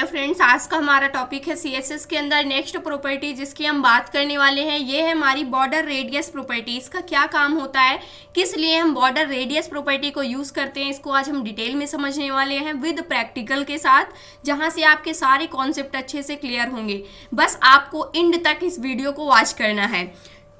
Friends, आज का हमारा टॉपिक है सीएसएस के अंदर नेक्स्ट प्रॉपर्टी जिसकी हम बात करने वाले हैं। ये है हमारी बॉर्डर रेडियस प्रॉपर्टी। इसका क्या काम होता है, किस लिए हम बॉर्डर रेडियस प्रॉपर्टी को यूज़ करते हैं, इसको आज हम डिटेल में समझने वाले हैं विद प्रैक्टिकल के साथ, जहां से आपके सारे कॉन्सेप्ट अच्छे से क्लियर होंगे। बस आपको एंड तक इस वीडियो को वॉच करना है।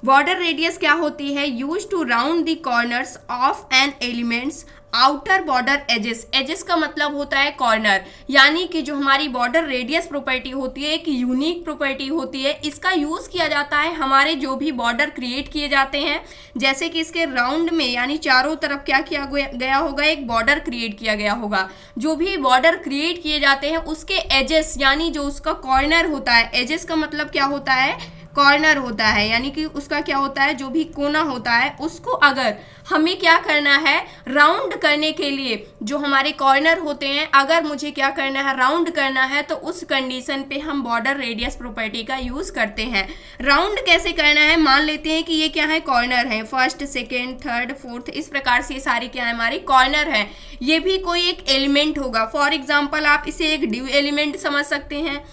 बॉर्डर रेडियस क्या होती है? Use to round the corners of an elements outer border edges. Edges का मतलब होता है कॉर्नर, यानी कि जो हमारी बॉर्डर रेडियस प्रॉपर्टी होती है एक यूनिक प्रॉपर्टी होती है। इसका यूज किया जाता है हमारे जो भी बॉर्डर क्रिएट किए जाते हैं, जैसे कि इसके राउंड में यानी चारों तरफ क्या किया गया होगा, एक बॉर्डर क्रिएट किया गया होगा। जो भी बॉर्डर क्रिएट किए जाते हैं उसके एजेस यानी जो उसका कॉर्नर होता है, एजेस का मतलब क्या होता है, कॉर्नर होता है, यानी कि उसका क्या होता है, जो भी कोना होता है उसको अगर हमें क्या करना है, राउंड करने के लिए जो हमारे कॉर्नर होते हैं, अगर मुझे क्या करना है, राउंड करना है, तो उस कंडीशन पे हम बॉर्डर रेडियस प्रॉपर्टी का यूज करते हैं। राउंड कैसे करना है, मान लेते हैं कि ये क्या है, कॉर्नर है, फर्स्ट सेकेंड थर्ड फोर्थ, इस प्रकार से ये सारे क्या है, हमारे कॉर्नर है। ये भी कोई एक एलिमेंट होगा। फॉर एग्जाम्पल आप इसे एक ड्यू एलिमेंट समझ सकते हैं।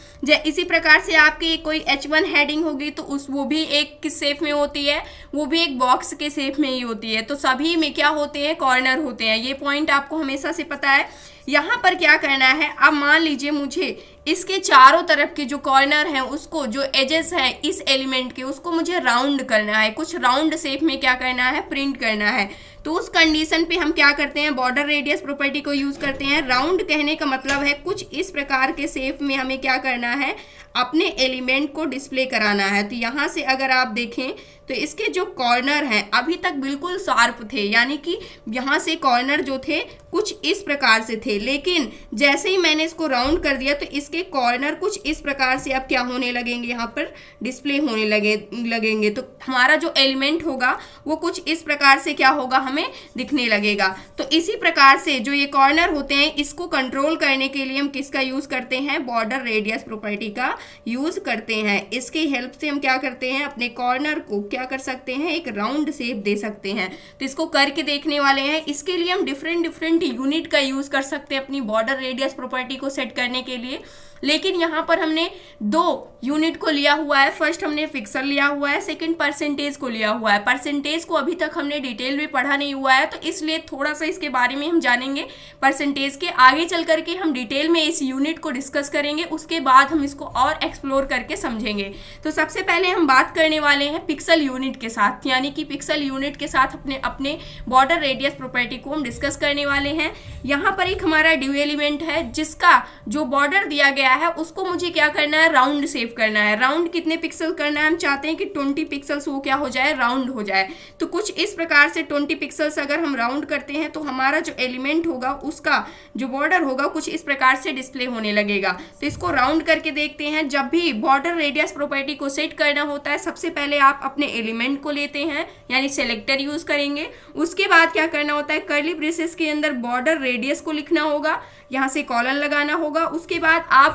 इसी प्रकार से आपकी कोई H1 हेडिंग होगी तो वो भी एक किस शेप में होती है, वो भी एक बॉक्स के शेप में ही होती है। तो सभी में क्या होते हैं, कॉर्नर होते हैं। ये पॉइंट आपको हमेशा से पता है। यहाँ पर क्या करना है, अब मान लीजिए मुझे इसके चारों तरफ के जो कॉर्नर हैं उसको, जो एजेस हैं इस एलिमेंट के, उसको मुझे राउंड करना है, कुछ राउंड शेप में क्या करना है, प्रिंट करना है। तो उस कंडीशन पे हम क्या करते हैं, बॉर्डर रेडियस प्रॉपर्टी को यूज करते हैं। राउंड कहने का मतलब है कुछ इस प्रकार के शेप में हमें क्या करना है, अपने एलिमेंट को डिस्प्ले कराना है। तो यहाँ से अगर आप देखें तो इसके जो कॉर्नर हैं अभी तक बिल्कुल शार्प थे, यानी कि यहाँ से कॉर्नर जो थे कुछ इस प्रकार से थे, लेकिन जैसे ही मैंने इसको राउंड कर दिया तो इसके कॉर्नर कुछ इस प्रकार से अब क्या होने लगेंगे, यहाँ पर डिस्प्ले होने लगेंगे। तो हमारा जो एलिमेंट होगा वो कुछ इस प्रकार से क्या होगा, हमें दिखने लगेगा। तो इसी प्रकार से जो ये कॉर्नर होते हैं इसको कंट्रोल करने के लिए हम किसका यूज करते हैं, बॉर्डर रेडियस प्रॉपर्टी का यूज करते हैं। इसकी हेल्प से हम क्या करते हैं, अपने कॉर्नर को क्या कर सकते हैं, एक राउंड शेप दे सकते हैं। तो इसको करके देखने वाले हैं। इसके लिए हम डिफरेंट यूनिट का यूज कर सकते हैं अपनी बॉर्डर रेडियस प्रॉपर्टी को सेट करने के लिए। लेकिन यहाँ पर हमने दो यूनिट को लिया हुआ है। फर्स्ट हमने पिक्सल लिया हुआ है, सेकंड परसेंटेज को लिया हुआ है। परसेंटेज को अभी तक हमने डिटेल में पढ़ा नहीं हुआ है, तो इसलिए थोड़ा सा इसके बारे में हम जानेंगे। परसेंटेज के आगे चल करके हम डिटेल में इस यूनिट को डिस्कस करेंगे, उसके बाद हम इसको और एक्सप्लोर करके समझेंगे। तो सबसे पहले हम बात करने वाले हैं पिक्सल यूनिट के साथ, यानी कि पिक्सल यूनिट के साथ अपने बॉर्डर रेडियस प्रॉपर्टी को हम डिस्कस करने वाले हैं। यहाँ पर एक हमारा ड्यू एलिमेंट है जिसका जो बॉर्डर दिया गया है उसको मुझे क्या करना है, राउंड शेप करना है। राउंड कितने पिक्सल करना है, हम चाहते हैं कि 20 पिक्सल्स वो क्या हो जाए, राउंड हो जाए। तो कुछ इस प्रकार से 20 पिक्सल्स अगर हम राउंड करते हैं तो हमारा जो एलिमेंट होगा उसका जो बॉर्डर होगा कुछ इस प्रकार से डिस्प्ले होने लगेगा। तो इसको राउंड करके देखते हैं। जब भी बॉर्डर रेडियस प्रॉपर्टी को सेट करना होता है सबसे पहले आप अपने एलिमेंट को लेते हैं, यानी सेलेक्टर यूज करेंगे। उसके बाद क्या करना होता है, कर्ली ब्रेसेस के अंदर बॉर्डर रेडियस को लिखना होगा, यहाँ से कॉलन लगाना होगा। उसके बाद आपको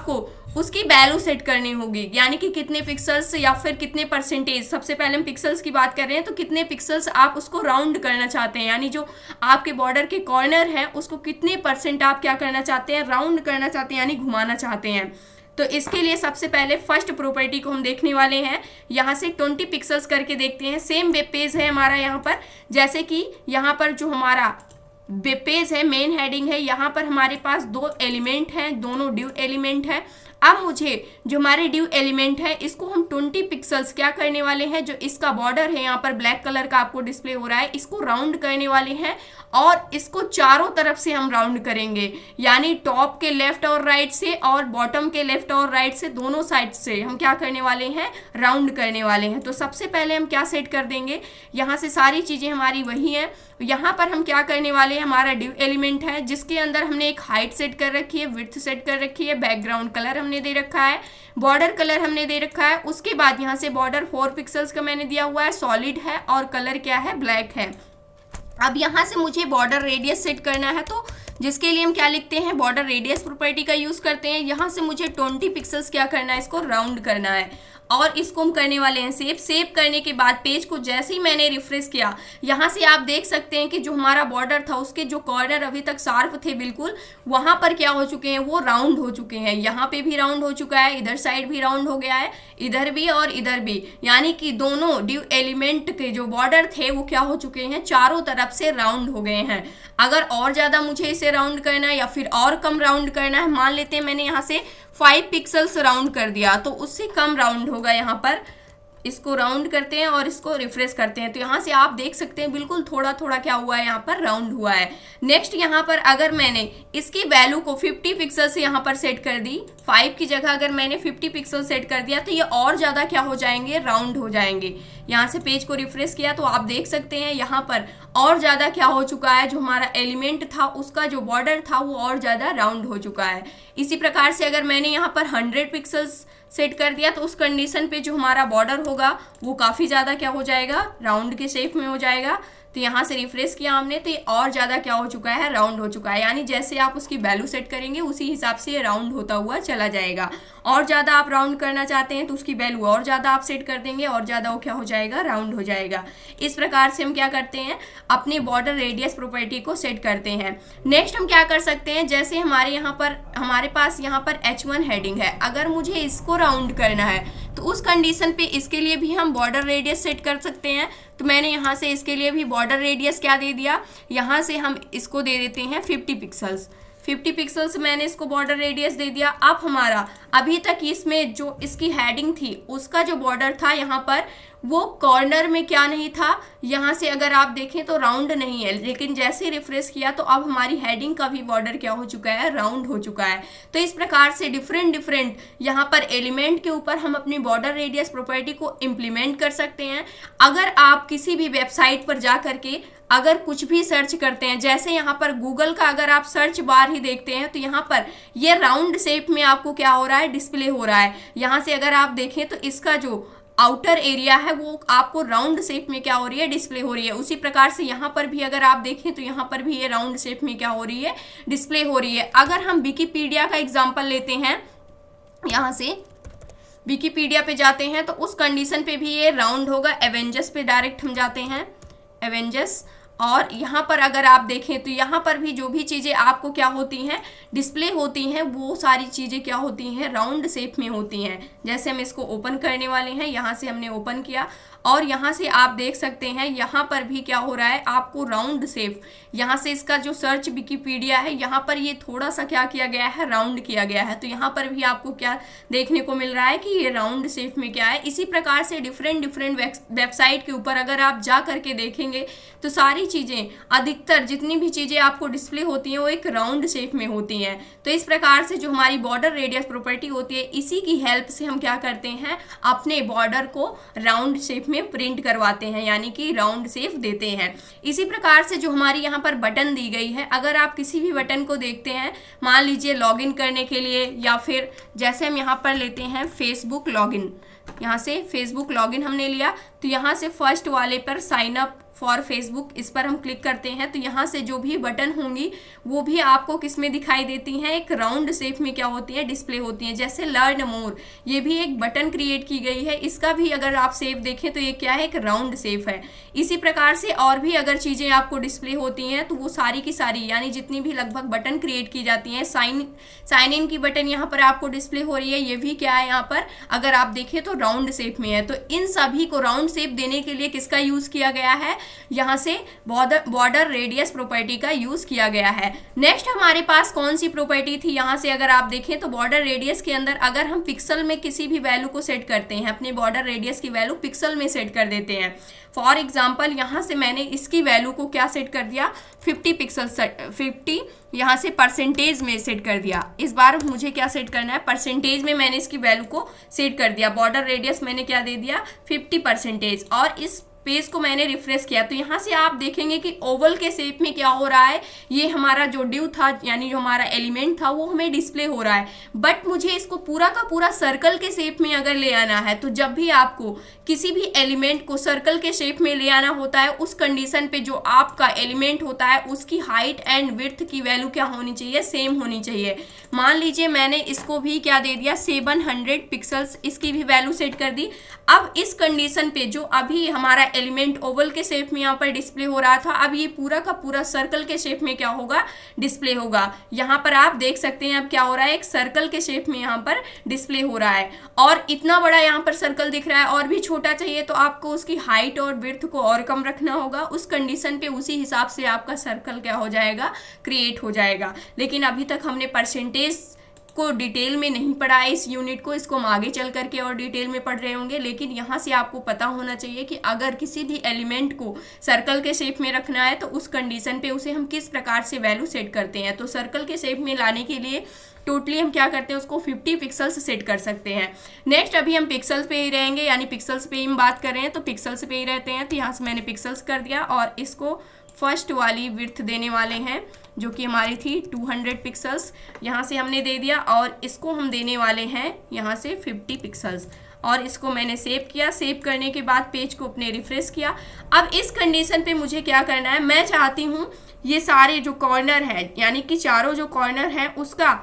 उसकी वैल्यू सेट करनी होगी, यानी कि कितने पिक्सल्स या फिर कितने परसेंटेज। सबसे पहले हम पिक्सल्स की बात कर रहे हैं, तो कितने पिक्सल्स आप उसको राउंड करना चाहते हैं, यानी जो आपके बॉर्डर के कॉर्नर है उसको कितने परसेंट आप क्या करना चाहते हैं, राउंड करना चाहते हैं, यानी घुमाना चाहते हैं। तो इसके लिए सबसे पहले फर्स्ट प्रॉपर्टी को हम देखने वाले हैं। यहाँ से 20 पिक्सल्स करके देखते हैं। सेम वेब पेज है हमारा यहाँ पर, जैसे कि यहाँ पर जो हमारा वेब पेज है, मेन हेडिंग है, यहाँ पर हमारे पास दो एलिमेंट हैं, दोनों ड्यू एलिमेंट है। अब मुझे जो हमारे ड्यू एलिमेंट है इसको हम 20 पिक्सल्स क्या करने वाले हैं, जो इसका बॉर्डर है यहाँ पर ब्लैक कलर का आपको डिस्प्ले हो रहा है, इसको राउंड करने वाले हैं और इसको चारों तरफ से हम राउंड करेंगे, यानी टॉप के लेफ्ट और राइट से और बॉटम के लेफ्ट और राइट से, दोनों साइड से हम क्या करने वाले हैं, राउंड करने वाले हैं। तो सबसे पहले हम क्या सेट कर देंगे, यहाँ से सारी चीजें हमारी वही हैं। यहाँ पर हम क्या करने वाले हैं, हमारा ड्यू एलिमेंट है जिसके अंदर हमने एक हाइट सेट कर रखी है, विड्थ सेट कर रखी है, बैकग्राउंड कलर हमने दे रखा है, बॉर्डर कलर हमने दे रखा है। उसके बाद यहाँ से बॉर्डर 4 पिक्सल्स का मैंने दिया हुआ है, सॉलिड है और कलर क्या है, ब्लैक है। अब यहाँ से मुझे बॉर्डर रेडियस सेट करना है, तो जिसके लिए हम क्या लिखते हैं, बॉर्डर रेडियस प्रॉपर्टी का यूज करते हैं। यहाँ से मुझे 20 पिक्सल्स क्या करना है, इसको राउंड करना है। और इसको हम करने वाले हैं सेव करने के बाद पेज को जैसे ही मैंने रिफ्रेश किया, यहाँ से आप देख सकते हैं कि जो हमारा बॉर्डर था उसके जो कॉर्नर अभी तक शार्प थे बिल्कुल, वहां पर क्या हो चुके हैं, वो राउंड हो चुके हैं। यहाँ पे भी राउंड हो चुका है, इधर साइड भी राउंड हो गया है, इधर भी और इधर भी, यानी कि दोनों डिव एलिमेंट के जो बॉर्डर थे वो क्या हो चुके हैं, चारों तरफ से राउंड हो गए हैं। अगर और ज्यादा मुझे इसे राउंड करना है या फिर और कम राउंड करना है, मान लेते हैं मैंने यहाँ से 5 पिक्सल्स राउंड कर दिया, तो उससे कम राउंड होगा। यहाँ पर इसको राउंड करते हैं और इसको रिफ्रेश करते हैं, तो यहाँ से आप देख सकते हैं बिल्कुल थोड़ा थोड़ा क्या हुआ है, यहाँ पर राउंड हुआ है। नेक्स्ट यहाँ पर अगर मैंने इसकी वैल्यू को 50 पिक्सल से यहाँ पर सेट कर दी, 5 की जगह अगर मैंने 50 पिक्सल सेट कर दिया, तो ये और ज़्यादा क्या हो जाएंगे, राउंड हो जाएंगे। यहाँ से पेज को रिफ्रेश किया तो आप देख सकते हैं यहाँ पर और ज़्यादा क्या हो चुका है, जो हमारा एलिमेंट था उसका जो बॉर्डर था वो और ज़्यादा राउंड हो चुका है। इसी प्रकार से अगर मैंने यहाँ पर 100 पिक्सल्स सेट कर दिया, तो उस कंडीशन पे जो हमारा बॉर्डर होगा वो काफ़ी ज़्यादा क्या हो जाएगा, राउंड के शेप में हो जाएगा। तो यहाँ से रिफ्रेश किया हमने, तो ये और ज़्यादा क्या हो चुका है, राउंड हो चुका है। यानी जैसे आप उसकी वैल्यू सेट करेंगे उसी हिसाब से ये राउंड होता हुआ चला जाएगा। और ज़्यादा आप राउंड करना चाहते हैं तो उसकी वैल्यू और ज़्यादा आप सेट कर देंगे, और ज़्यादा वो क्या हो जाएगा, राउंड हो जाएगा। इस प्रकार से हम क्या करते हैं, अपने बॉर्डर रेडियस प्रॉपर्टी को सेट करते हैं। नेक्स्ट हम क्या कर सकते हैं, जैसे हमारे पास यहाँ पर H1 हेडिंग है, अगर मुझे इसको राउंड करना है तो उस कंडीशन पे इसके लिए भी हम बॉर्डर रेडियस सेट कर सकते हैं। तो मैंने यहाँ से इसके लिए भी बॉर्डर रेडियस क्या दे दिया, यहाँ से हम इसको दे देते हैं 50 पिक्सल्स। 50 पिक्सल्स मैंने इसको बॉर्डर रेडियस दे दिया। अब हमारा अभी तक इसमें जो इसकी हेडिंग थी उसका जो बॉर्डर था यहाँ पर वो कॉर्नर में क्या नहीं था, यहाँ से अगर आप देखें तो राउंड नहीं है, लेकिन जैसे रिफ्रेश किया तो अब हमारी हेडिंग का भी बॉर्डर क्या हो चुका है, राउंड हो चुका है। तो इस प्रकार से डिफरेंट यहाँ पर एलिमेंट के ऊपर हम अपनी बॉर्डर रेडियस प्रॉपर्टी को इम्प्लीमेंट कर सकते हैं। अगर आप किसी भी वेबसाइट पर जा करके अगर कुछ भी सर्च करते हैं, जैसे यहाँ पर गूगल का अगर आप सर्च बार ही देखते हैं तो यहाँ पर ये राउंड शेप में आपको क्या हो रहा है, डिस्प्ले हो रहा है। यहाँ से अगर आप देखें तो इसका जो आउटर एरिया है वो आपको राउंड शेप में क्या हो रही है, डिस्प्ले हो रही है। उसी प्रकार से यहाँ पर भी अगर आप देखें तो यहाँ पर भी ये राउंड शेप में क्या हो रही है, डिस्प्ले हो रही है। अगर हम विकिपीडिया का एग्जाम्पल लेते हैं, यहाँ से विकिपीडिया पे जाते हैं तो उस कंडीशन पे भी ये राउंड होगा। एवेंजर्स पे डायरेक्ट हम जाते हैं, एवेंजर्स, और यहाँ पर अगर आप देखें तो यहाँ पर भी जो भी चीज़ें आपको क्या होती हैं, डिस्प्ले होती हैं, वो सारी चीज़ें क्या होती हैं, राउंड शेप में होती हैं। जैसे हम इसको ओपन करने वाले हैं, यहाँ से हमने ओपन किया और यहाँ से आप देख सकते हैं यहाँ पर भी क्या हो रहा है, आपको राउंड शेप, यहाँ से इसका जो सर्च विकिपीडिया है यहाँ पर ये थोड़ा सा क्या किया गया है, राउंड किया गया है। तो यहाँ पर भी आपको क्या देखने को मिल रहा है कि ये राउंड शेप में क्या है। इसी प्रकार से डिफरेंट वेबसाइट के ऊपर अगर आप जा करके देखेंगे तो सारी चीज़ें, अधिकतर जितनी भी चीज़ें आपको डिस्प्ले होती हैं वो एक राउंड शेप में होती हैं। तो इस प्रकार से जो हमारी बॉर्डर रेडियस प्रॉपर्टी होती है, इसी की हेल्प से हम क्या करते हैं, अपने बॉर्डर को राउंड शेप में प्रिंट करवाते हैं, यानी कि राउंड शेप देते हैं। इसी प्रकार से जो हमारी यहाँ पर बटन दी गई है, अगर आप किसी भी बटन को देखते हैं, मान लीजिए लॉगिन करने के लिए, या फिर जैसे हम यहाँ पर लेते हैं फेसबुक लॉगिन, यहाँ से फेसबुक लॉगिन हमने लिया तो यहाँ से फर्स्ट वाले पर साइन अप फॉर फेसबुक, इस पर हम क्लिक करते हैं तो यहाँ से जो भी बटन होंगी वो भी आपको किस में दिखाई देती हैं, एक राउंड शेप में क्या होती है, डिस्प्ले होती है। जैसे लर्न मोर, ये भी एक बटन क्रिएट की गई है, इसका भी अगर आप शेप देखें तो ये क्या है, एक राउंड शेप है। इसी प्रकार से और भी अगर चीज़ें आपको डिस्प्ले होती हैं तो वो सारी की सारी, यानी जितनी भी लगभग बटन क्रिएट की जाती हैं, साइन इन की बटन यहाँ पर आपको डिस्प्ले हो रही है, ये भी क्या है, यहाँ पर अगर आप देखें तो राउंड शेप में है। तो इन सभी को राउंड शेप देने के लिए किसका यूज़ किया गया है, यहाँ से बॉर्डर रेडियस प्रॉपर्टी का यूज किया गया है। नेक्स्ट हमारे पास कौन सी प्रॉपर्टी थी, यहाँ से अगर आप देखें तो बॉर्डर रेडियस के अंदर अगर हम पिक्सल में किसी भी वैल्यू को सेट करते हैं, अपने बॉर्डर रेडियस की वैल्यू पिक्सल में सेट कर देते हैं। फॉर एग्जाम्पल यहाँ से मैंने इसकी वैल्यू को क्या सेट कर दिया, 50 पिक्सल 50 यहाँ से परसेंटेज में सेट कर दिया। इस बार मुझे क्या सेट करना है, परसेंटेज में मैंने इसकी वैल्यू को सेट कर दिया। बॉर्डर रेडियस मैंने क्या दे दिया, 50%, और इस पेज को मैंने रिफ्रेश किया तो यहाँ से आप देखेंगे कि ओवल के शेप में क्या हो रहा है, ये हमारा जो ड्यू था यानी जो हमारा एलिमेंट था वो हमें डिस्प्ले हो रहा है। बट मुझे इसको पूरा का पूरा सर्कल के शेप में अगर ले आना है, तो जब भी आपको किसी भी एलिमेंट को सर्कल के शेप में ले आना होता है, उस कंडीशन पे जो आपका एलिमेंट होता है उसकी हाइट एंड विड्थ की वैल्यू क्या होनी चाहिए, सेम होनी चाहिए। मान लीजिए मैंने इसको भी क्या दे दिया, 700 पिक्सल्स इसकी भी वैल्यू सेट कर दी। अब इस कंडीशन पे जो अभी हमारा एलिमेंट ओवल के शेप में यहाँ पर डिस्प्ले हो रहा था, अब ये पूरा का पूरा सर्कल के शेप में क्या होगा, डिस्प्ले होगा। यहाँ पर आप देख सकते हैं अब क्या हो रहा है, एक सर्कल के शेप में यहाँ पर डिस्प्ले हो रहा है। और इतना बड़ा यहाँ पर सर्कल दिख रहा है, और भी छोटा चाहिए तो आपको उसकी हाइट और विड्थ को और कम रखना होगा। उस कंडीशन पे उसी हिसाब से आपका सर्कल क्या हो जाएगा, क्रिएट हो जाएगा। लेकिन अभी तक हमने परसेंटेज को डिटेल में नहीं पढ़ा है इस यूनिट को, इसको हम आगे चल करके और डिटेल में पढ़ रहे होंगे। लेकिन यहाँ से आपको पता होना चाहिए कि अगर किसी भी एलिमेंट को सर्कल के शेप में रखना है तो उस कंडीशन पे उसे हम किस प्रकार से वैल्यू सेट करते हैं। तो सर्कल के शेप में लाने के लिए टोटली हम क्या करते हैं, उसको 50 पिक्सल्स सेट कर सकते हैं। नेक्स्ट अभी हम पिक्सल्स पे ही रहेंगे, यानी पिक्सल्स पे ही हम बात कर रहे हैं तो पिक्सल्स पे ही रहते हैं। तो यहाँ से मैंने पिक्सल्स कर दिया और इसको फर्स्ट वाली विड्थ देने वाले हैं जो कि हमारी थी 200 पिक्सल्स, यहाँ से हमने दे दिया। और इसको हम देने वाले हैं यहाँ से 50 पिक्सल्स, और इसको मैंने सेव किया। सेव करने के बाद पेज को अपने रिफ्रेश किया। अब इस कंडीशन पे मुझे क्या करना है, मैं चाहती हूँ ये सारे जो कॉर्नर है यानी कि चारों जो कॉर्नर हैं उसका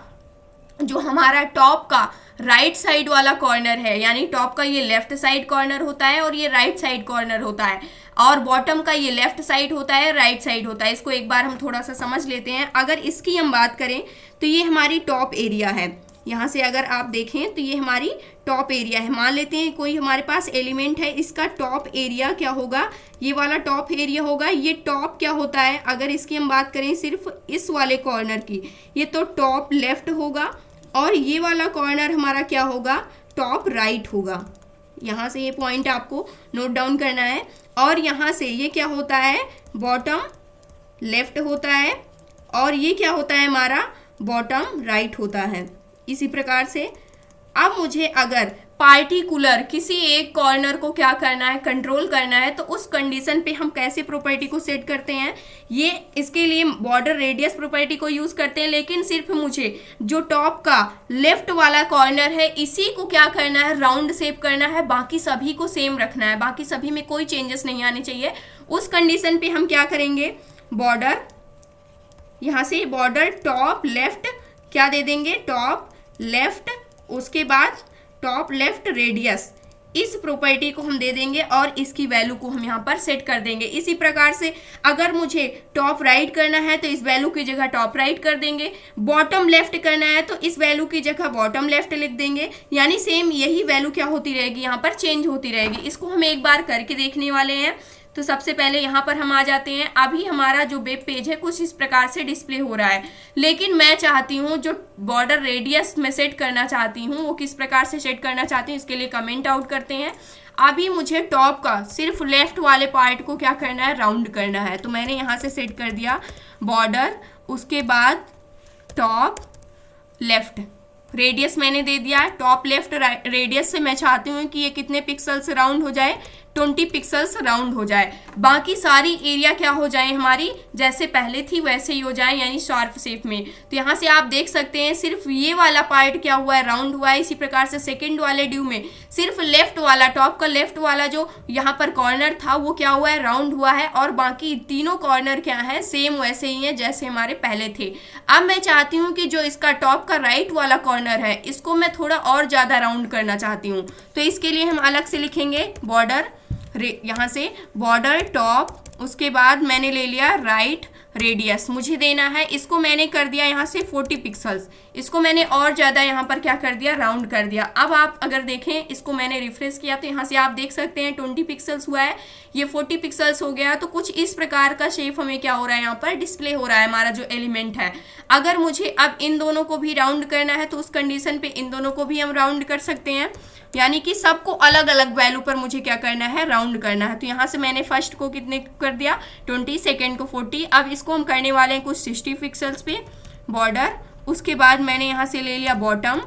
जो हमारा टॉप का राइट साइड वाला कॉर्नर है, यानी टॉप का ये लेफ्ट साइड कॉर्नर होता है और ये राइट साइड कॉर्नर होता है, और बॉटम का ये लेफ्ट साइड होता है, राइट साइड होता है। इसको एक बार हम थोड़ा सा समझ लेते हैं। अगर इसकी हम बात करें तो ये हमारी टॉप एरिया है। यहाँ से अगर आप देखें तो ये हमारी टॉप एरिया है। मान लेते हैं कोई हमारे पास एलिमेंट है, इसका टॉप एरिया क्या होगा, ये वाला टॉप एरिया होगा। ये टॉप क्या होता है, अगर इसकी हम बात करें सिर्फ इस वाले कॉर्नर की, ये तो टॉप लेफ्ट होगा, और ये वाला कॉर्नर हमारा क्या होगा, टॉप राइट होगा। यहाँ से ये पॉइंट आपको नोट डाउन करना है। और यहाँ से ये क्या होता है, बॉटम लेफ्ट होता है, और ये क्या होता है हमारा, बॉटम राइट होता है। इसी प्रकार से अब मुझे अगर पार्टिकुलर किसी एक कॉर्नर को क्या करना है, कंट्रोल करना है, तो उस कंडीशन पे हम कैसे प्रॉपर्टी को सेट करते हैं, ये इसके लिए बॉर्डर रेडियस प्रॉपर्टी को यूज करते हैं। लेकिन सिर्फ मुझे जो टॉप का लेफ्ट वाला कॉर्नर है इसी को क्या करना है, राउंड शेप करना है, बाकी सभी को सेम रखना है, बाकी सभी में कोई चेंजेस नहीं आने चाहिए। उस कंडीशन पे हम क्या करेंगे, बॉर्डर, यहाँ से बॉर्डर टॉप लेफ्ट क्या दे देंगे, टॉप लेफ्ट, उसके बाद टॉप लेफ्ट रेडियस, इस प्रॉपर्टी को हम दे देंगे और इसकी वैल्यू को हम यहाँ पर सेट कर देंगे। इसी प्रकार से अगर मुझे टॉप राइट करना है तो इस वैल्यू की जगह टॉप राइट कर देंगे, बॉटम लेफ्ट करना है तो इस वैल्यू की जगह बॉटम लेफ्ट लिख देंगे। यानी सेम यही वैल्यू क्या होती रहेगी, यहाँ पर चेंज होती रहेगी। इसको हम एक बार करके देखने वाले हैं। तो सबसे पहले यहाँ पर हम आ जाते हैं। अभी हमारा जो वेब पेज है कुछ इस प्रकार से डिस्प्ले हो रहा है, लेकिन मैं चाहती हूँ जो बॉर्डर रेडियस में सेट करना चाहती हूँ वो किस प्रकार से सेट करना चाहती हूँ, इसके लिए कमेंट आउट करते हैं। अभी मुझे टॉप का सिर्फ लेफ्ट वाले पार्ट को क्या करना है, राउंड करना है। तो मैंने यहाँ से सेट कर दिया बॉर्डर, उसके बाद टॉप लेफ्ट रेडियस मैंने दे दिया है। टॉप लेफ्ट रेडियस से मैं चाहती हूँ कि ये कितने पिक्सल्स राउंड हो जाए, 20 पिक्सल्स राउंड हो जाए। बाकी सारी एरिया क्या हो जाए, हमारी जैसे पहले थी वैसे ही हो जाए, यानी शार्प शेप में। तो यहाँ से आप देख सकते हैं सिर्फ ये वाला पार्ट क्या हुआ है, राउंड हुआ है। इसी प्रकार से सेकंड वाले ड्यू में सिर्फ लेफ्ट वाला, टॉप का लेफ्ट वाला जो यहाँ पर कॉर्नर था वो क्या हुआ है, राउंड हुआ है, और बाकी तीनों कॉर्नर क्या है, सेम वैसे ही है जैसे हमारे पहले थे। अब मैं चाहती हूँ कि जो इसका टॉप का राइट वाला कॉर्नर है इसको मैं थोड़ा और ज़्यादा राउंड करना चाहती हूँ। तो इसके लिए हम अलग से लिखेंगे बॉर्डर, यहाँ से बॉर्डर टॉप, उसके बाद मैंने ले लिया राइट रेडियस मुझे देना है। इसको मैंने कर दिया यहाँ से 40 पिक्सल्स, इसको मैंने और ज़्यादा यहाँ पर क्या कर दिया, राउंड कर दिया। अब आप अगर देखें, इसको मैंने रिफ्रेश किया तो यहाँ से आप देख सकते हैं 20 पिक्सल्स हुआ है, ये 40 पिक्सल्स हो गया। तो कुछ इस प्रकार का शेप हमें क्या हो रहा है, यहाँ पर डिस्प्ले हो रहा है हमारा जो एलिमेंट है। अगर मुझे अब इन दोनों को भी राउंड करना है तो उस कंडीशन पे इन दोनों को भी हम राउंड कर सकते हैं, यानी कि सबको अलग अलग वैल्यू पर मुझे क्या करना है, राउंड करना है। तो यहाँ से मैंने फर्स्ट को कितने कर दिया, 20, सेकेंड को 40। अब इसको हम करने वाले हैं कुछ 60 पिक्सल्स पे बॉर्डर, उसके बाद मैंने यहाँ से ले लिया बॉटम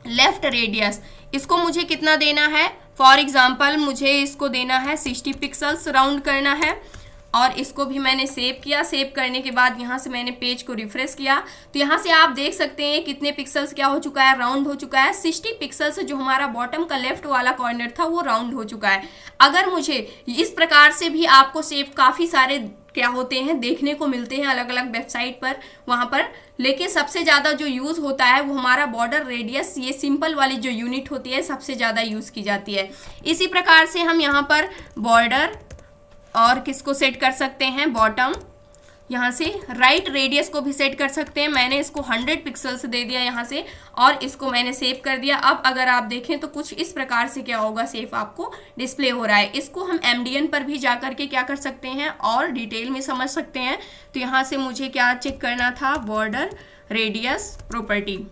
लेफ्ट रेडियस, इसको मुझे कितना देना है, फॉर एग्जाम्पल मुझे इसको देना है 60 पिक्सल्स, राउंड करना है, और इसको भी मैंने सेव किया। सेव करने के बाद यहाँ से मैंने पेज को रिफ्रेश किया तो यहाँ से आप देख सकते हैं कितने पिक्सल्स क्या हो चुका है, राउंड हो चुका है। 60 पिक्सल्स जो हमारा बॉटम का लेफ्ट वाला कॉर्नर था वो राउंड हो चुका है। अगर मुझे इस प्रकार से भी आपको सेव काफ़ी सारे क्या होते हैं देखने को मिलते हैं अलग अलग वेबसाइट पर, वहाँ पर, लेकिन सबसे ज़्यादा जो यूज़ होता है वो हमारा बॉर्डर रेडियस, ये सिंपल वाली जो यूनिट होती है सबसे ज़्यादा यूज़ की जाती है। इसी प्रकार से हम यहाँ पर बॉर्डर और किसको सेट कर सकते हैं, बॉटम, यहाँ से राइट रेडियस को भी सेट कर सकते हैं। मैंने इसको 100 पिक्सल्स दे दिया यहाँ से, और इसको मैंने सेव कर दिया। अब अगर आप देखें तो कुछ इस प्रकार से क्या होगा, सेव आपको डिस्प्ले हो रहा है। इसको हम MDN पर भी जा करके क्या कर सकते हैं और डिटेल में समझ सकते हैं। तो यहाँ से मुझे क्या चेक करना था, border radius property,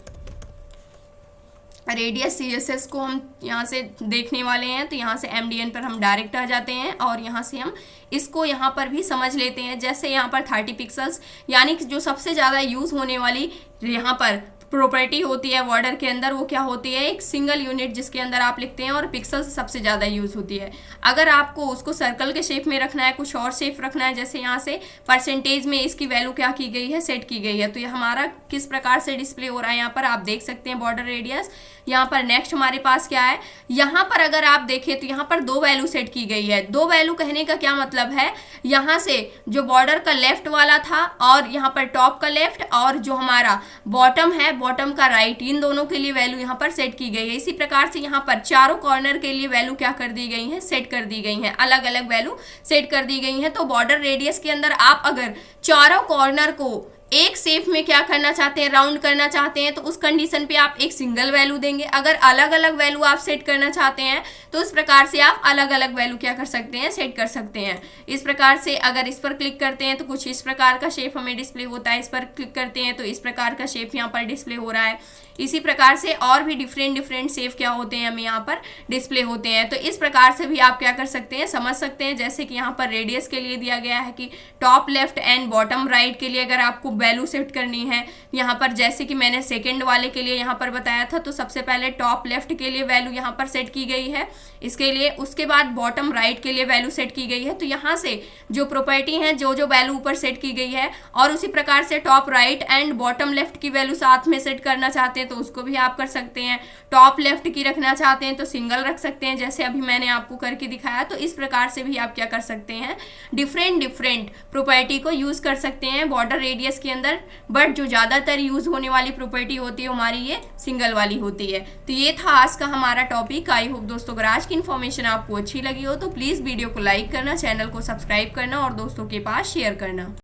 radius CSS को हम यहाँ से देखने वाले हैं। तो यहाँ से MDN पर हम डायरेक्ट आ जाते हैं और यहाँ से हम इसको यहाँ पर भी समझ लेते हैं। जैसे यहाँ पर 30 पिक्सल्स, यानी कि जो सबसे ज़्यादा यूज़ होने वाली यहाँ पर प्रॉपर्टी होती है बॉर्डर के अंदर, वो क्या होती है, एक सिंगल यूनिट जिसके अंदर आप लिखते हैं, और पिक्सल्स सबसे ज़्यादा यूज़ होती है। अगर आपको उसको सर्कल के शेप में रखना है, कुछ और शेप रखना है, जैसे यहाँ से परसेंटेज में इसकी वैल्यू क्या की गई है, सेट की गई है, तो ये हमारा किस प्रकार से डिस्प्ले हो रहा है यहाँ पर आप देख सकते हैं, बॉर्डर रेडियस। यहाँ पर नेक्स्ट हमारे पास क्या है, यहाँ पर अगर आप देखें तो यहाँ पर 2 वैल्यू सेट की गई है। 2 वैल्यू कहने का क्या मतलब है, यहाँ से जो बॉर्डर का लेफ्ट वाला था और यहाँ पर टॉप का लेफ्ट, और जो हमारा बॉटम है बॉटम का राइट, इन दोनों के लिए वैल्यू यहाँ पर सेट की गई है। इसी प्रकार से यहाँ पर चारों कॉर्नर के लिए वैल्यू क्या कर दी गई है, सेट कर दी गई है, अलग अलग वैल्यू सेट कर दी गई है। तो बॉर्डर रेडियस के अंदर आप अगर चारों कॉर्नर को एक शेप में क्या करना चाहते हैं, राउंड करना चाहते हैं, तो उस कंडीशन पे आप एक सिंगल वैल्यू देंगे। अगर अलग अलग वैल्यू आप सेट करना चाहते हैं तो उस प्रकार से आप अलग अलग वैल्यू क्या कर सकते हैं, सेट कर सकते हैं। इस प्रकार से अगर इस पर क्लिक करते हैं तो कुछ इस प्रकार का शेप हमें डिस्प्ले होता है, इस पर क्लिक करते हैं तो इस प्रकार का शेप यहाँ पर डिस्प्ले हो रहा है। इसी प्रकार से और भी डिफरेंट शेप क्या होते हैं हमें यहाँ पर डिस्प्ले होते हैं। तो इस प्रकार से भी आप क्या कर सकते हैं, समझ सकते हैं। जैसे कि यहाँ पर रेडियस के लिए दिया गया है कि top left and bottom right के लिए अगर आपको वैल्यू सेट करनी है, यहाँ पर जैसे कि मैंने सेकंड वाले के लिए यहाँ पर बताया था, तो सबसे पहले टॉप लेफ्ट के लिए वैल्यू यहाँ पर सेट की गई है इसके लिए, उसके बाद बॉटम राइट के लिए वैल्यू सेट की गई है। तो यहाँ से जो प्रॉपर्टी है, जो जो वैल्यू ऊपर सेट की गई है, और उसी प्रकार से top right and bottom left की वैल्यू साथ में सेट करना चाहते हैं तो उसको भी आप कर सकते हैं। टॉप लेफ्ट की रखना चाहते हैं तो सिंगल रख सकते हैं, जैसे अभी मैंने आपको करके दिखाया। तो इस प्रकार से भी आप क्या कर सकते हैं, डिफरेंट प्रॉपर्टी को यूज कर सकते हैं बॉर्डर रेडियस के अंदर। बट जो ज्यादातर यूज होने वाली प्रॉपर्टी होती है हमारी ये सिंगल वाली होती है। तो ये था आज का हमारा टॉपिक। आई होप दोस्तों अगर आज की इन्फॉर्मेशन आपको अच्छी लगी हो तो प्लीज वीडियो को लाइक करना, चैनल को सब्सक्राइब करना और दोस्तों के पास शेयर करना।